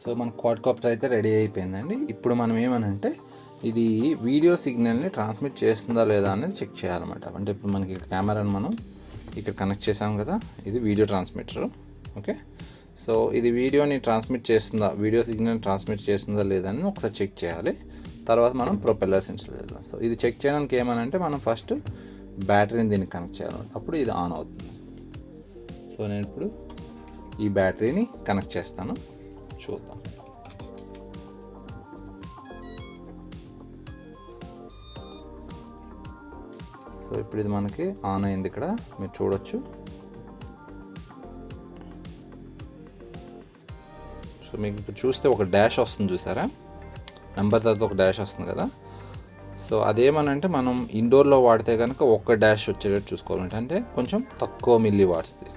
So మన quadcopter అయితే ready అయిపోయిందండి. ఇప్పుడు మనం ఏమనంటే ఇది వీడియో సిగ్నల్ని ట్రాన్స్మిట్ చేస్తుందా లేదా అనేది చెక్ చేయాలన్నమాట. అంటే ఇప్పుడు మనకి కెమెరాని మనం ఇక్కడ కనెక్ట్ చేసాం కదా, ఇది వీడియో ట్రాన్స్మిటర్. ఓకే, సో ఇది వీడియోని ట్రాన్స్మిట్ చేస్తుందా, వీడియో సిగ్నల్ ట్రాన్స్మిట్ చేస్తుందా లేదా అని ఒకసారి చెక్ చేయాలి. తర్వాత మనం ప్రొపెల్లర్స్ ఇన్స్టాల్ చేద్దాం. సో ఇది చెక్ చేయడానికి ఏమనంటే మనం ఫస్ట్ బ్యాటరీని దీనికి కనెక్ట్ చేయాలన్నమాట. అప్పుడు ఇది ఆన్ అవుతుంది. సో నేను ఇప్పుడు ఈ బ్యాటరీని కనెక్ట్ చేస్తాను, చూద్దాం. సో ఇప్పుడు ఇది మనకి ఆన్ అయింది, ఇక్కడ మీరు చూడొచ్చు. సో మీకు ఇప్పుడు చూస్తే ఒక డాష్ వస్తుంది, చూసారా, నెంబర్ తర్వాత ఒక డాష్ వస్తుంది కదా. సో అదేమనంటే మనం ఇండోర్లో వాడితే కనుక ఒక్క డాష్ వచ్చేటట్టు చూసుకోవాలంటే, అంటే కొంచెం తక్కువ మిల్లీ వాట్స్ది.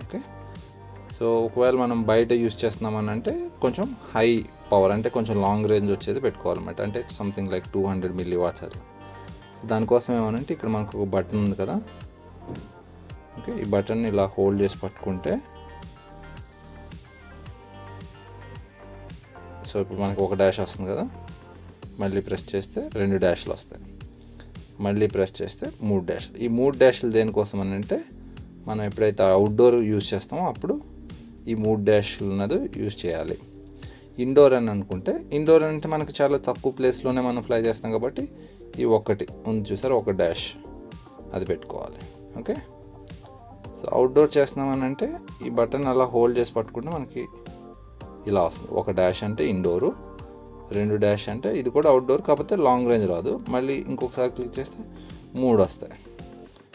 ఓకే, సో ఒకవేళ మనం బయట యూస్ చేస్తున్నామని అంటే కొంచెం హై పవర్, అంటే కొంచెం లాంగ్ రేంజ్ వచ్చేది పెట్టుకోవాలన్నమాట. అంటే సంథింగ్ లైక్ 200 మిల్లీ వాట్స్ అట్లా. సో దానికోసం ఏమనంటే ఇక్కడ మనకు ఒక బటన్ ఉంది కదా. ఓకే, ఈ బటన్ ఇలా హోల్డ్ చేసి పట్టుకుంటే, సో ఇప్పుడు మనకు ఒక డాష్ వస్తుంది కదా, మళ్ళీ ప్రెస్ చేస్తే 2 డాష్లు వస్తాయి, మళ్ళీ ప్రెస్ చేస్తే 3 డాష్లు. ఈ 3 డాష్లు దేనికోసం అని అంటే మనం ఎప్పుడైతే అవుట్డోర్ యూజ్ చేస్తామో అప్పుడు ఈ 3 డాష్లు ఉన్నది యూజ్ చేయాలి. ఇండోర్ అని అనుకుంటే, ఇండోర్ అంటే మనకి చాలా తక్కువ ప్లేస్లోనే మనం ఫ్లై చేస్తాం కాబట్టి ఈ ఒకటి ఉంది చూసారు, ఒక డాష్, అది పెట్టుకోవాలి. ఓకే, సో అవుట్డోర్ చేస్తున్నామని అంటే ఈ బటన్ అలా హోల్డ్ చేసి పట్టుకుంటే మనకి ఇలా వస్తుంది. ఒక డాష్ అంటే ఇండోరు, 2 డాష్ అంటే ఇది కూడా అవుట్డోర్, కాకపోతే లాంగ్ రేంజ్ రాదు. మళ్ళీ ఇంకొకసారి క్లిక్ చేస్తే 3 వస్తాయి.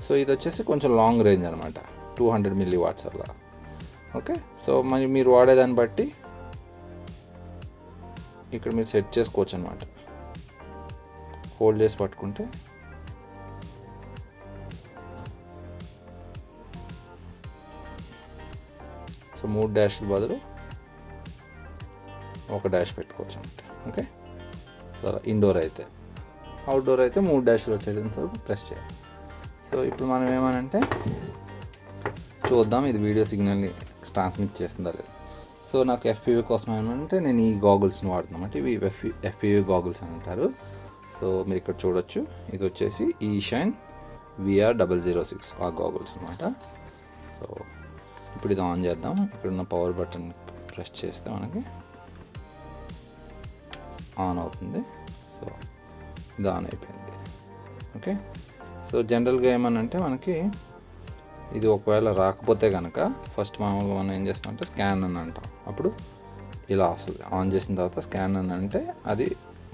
సో ఇది వచ్చేసి కొంచెం లాంగ్ రేంజ్ అనమాట, 200 మిల్లీ వాట్స్ అలా. ఓకే, సో మరి మీరు వాడేదాన్ని బట్టి ఇక్కడ మీరు సెట్ చేసుకోవచ్చు అనమాట. హోల్డ్ చేసి పట్టుకుంటే సో 3 డాష్ల బదులు ఒక డాష్ పెట్టుకోవచ్చు అనమాట. ఓకే, సో ఇండోర్ అయితే. అవుట్డోర్ అయితే 3 డాష్లు వచ్చేంత వరకు ప్రెస్ చేయాలి. సో ఇప్పుడు మనం ఏమనంటే చూద్దాం ఇది వీడియో సిగ్నల్ని ట్రాన్స్మిట్ చేస్తుందా లేదా. సో నాకు FPV కోసం ఏమంటే నేను ఈ గాగుల్స్ని వాడుతున్నామంటే, ఇవి FPV గాగుల్స్ అని అంటారు. సో మీరు ఇక్కడ చూడొచ్చు, ఇది వచ్చేసి ఈషైన్ VR006 ఆ గాగుల్స్ అనమాట. సో ఇప్పుడు ఇది ఆన్ చేద్దాం. ఇక్కడున్న పవర్ బటన్ ప్రెస్ చేస్తే మనకి ఆన్ అవుతుంది. సో ఇది ఆన్ అయిపోయింది. ఓకే, సో జనరల్గా ఏమనంటే మనకి ఇది ఒకవేళ రాకపోతే కనుక ఫస్ట్ మనం ఏం చేస్తామంటే స్కాన్ అని అంటాం. అప్పుడు ఇలా వస్తుంది. ఆన్ చేసిన తర్వాత స్కాన్ అని అంటే అది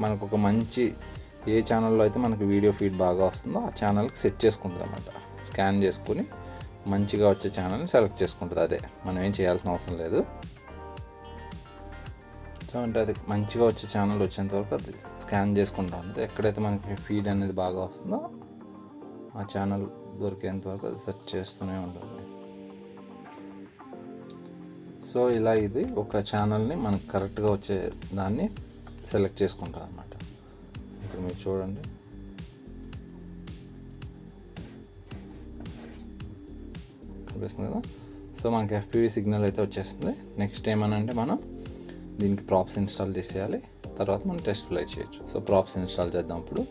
మనకు ఒక మంచి, ఏ ఛానల్లో అయితే మనకి వీడియో ఫీడ్ బాగా వస్తుందో ఆ ఛానల్కి సెట్ చేసుకుంటుంది అన్నమాట. స్కాన్ చేసుకుని మంచిగా వచ్చే ఛానల్ని సెలెక్ట్ చేసుకుంటుంది. అదే మనం ఏం చేయాల్సిన అవసరం లేదు. సో అంటే అది మంచిగా వచ్చే ఛానల్ వచ్చేంత వరకు అది స్కాన్ చేసుకుంటా ఉంటుంది. ఎక్కడైతే మనకి ఫీడ్ అనేది బాగా వస్తుందో ఆ ఛానల్ దొరికేంత వరకు అది సెర్చ్ చేస్తూనే ఉంటుంది. సో ఇలా ఇది ఒక ఛానల్ని మనకు కరెక్ట్గా వచ్చే దాన్ని సెలెక్ట్ చేసుకుంటుంది అన్నమాట. ఇప్పుడు మీరు చూడండి, కనిపిస్తుంది కదా. సో మనకి FPV సిగ్నల్ అయితే వచ్చేస్తుంది. నెక్స్ట్ ఏమనంటే మనం దీనికి ప్రాప్స్ ఇన్స్టాల్ చేసేయాలి. తర్వాత మనం టెస్ట్ ఫ్లై చేయొచ్చు. సో ప్రాప్స్ ఇన్స్టాల్ చేద్దాం ఇప్పుడు.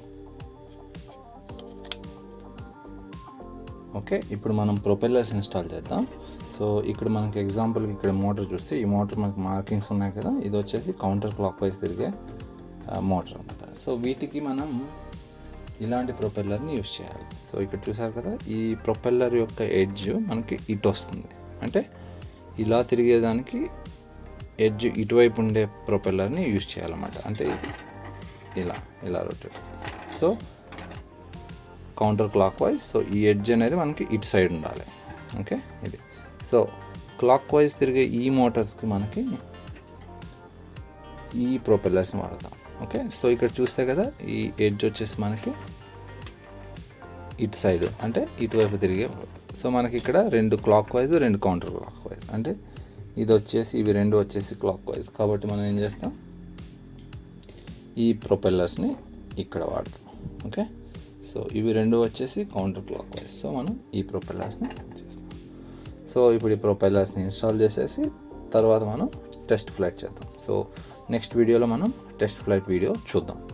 ఓకే, ఇప్పుడు మనం ప్రొపెల్లర్స్ ఇన్స్టాల్ చేద్దాం. సో ఇక్కడ మనకి ఎగ్జాంపుల్కి ఇక్కడ మోటార్ చూస్తే, ఈ మోటార్ మనకి మార్కింగ్స్ ఉన్నాయి కదా, ఇది వచ్చేసి కౌంటర్ క్లాక్ వైజ్ తిరిగే మోటార్ అనమాట. సో వీటికి మనం ఇలాంటి ప్రొపెల్లర్ని యూజ్ చేయాలి. సో ఇక్కడ చూసారు కదా, ఈ ప్రొపెల్లర్ యొక్క ఎడ్జ్ మనకి ఇటు వస్తుంది. అంటే ఇలా తిరిగేదానికి ఎడ్జ్ ఇటువైపు ఉండే ప్రొపెల్లర్ని యూజ్ చేయాలన్నమాట. అంటే ఇలా rotate. So counter clock wise. So ఈ ఎడ్జ్ అనేది మనకి ఇటు సైడ్ ఉండాలి. ఓకే, ఇది. సో క్లాక్ వైజ్ తిరిగే ఈ మోటార్స్కి మనకి ఈ ప్రొపెల్లర్స్ని వాడతాం. ఓకే, సో ఇక్కడ చూస్తే కదా, ఈ ఎడ్జ్ వచ్చేసి మనకి ఇటు సైడ్, అంటే ఇటువైపు తిరిగే. సో మనకి ఇక్కడ 2 clock wise, 2 counter clock wise. అంటే ఇది వచ్చేసి, ఇవి 2 వచ్చేసి క్లాక్ వైజ్. కాబట్టి మనం ఏం చేస్తాం, ఈ ప్రొపెల్లర్స్ని ఇక్కడ వాడతాం. ఓకే, సో ఇవి 2 వచ్చేసి కౌంటర్ క్లాక్ వైజ్. సో మనం ఈ ప్రొపెల్లర్స్ని చేస్తాం. సో ఇప్పుడు ఈ ప్రొపెల్లర్స్ని ఇన్స్టాల్ చేసేసి తర్వాత మనం టెస్ట్ ఫ్లైట్ చేద్దాం. సో నెక్స్ట్ వీడియోలో మనం టెస్ట్ ఫ్లైట్ వీడియో చూద్దాం.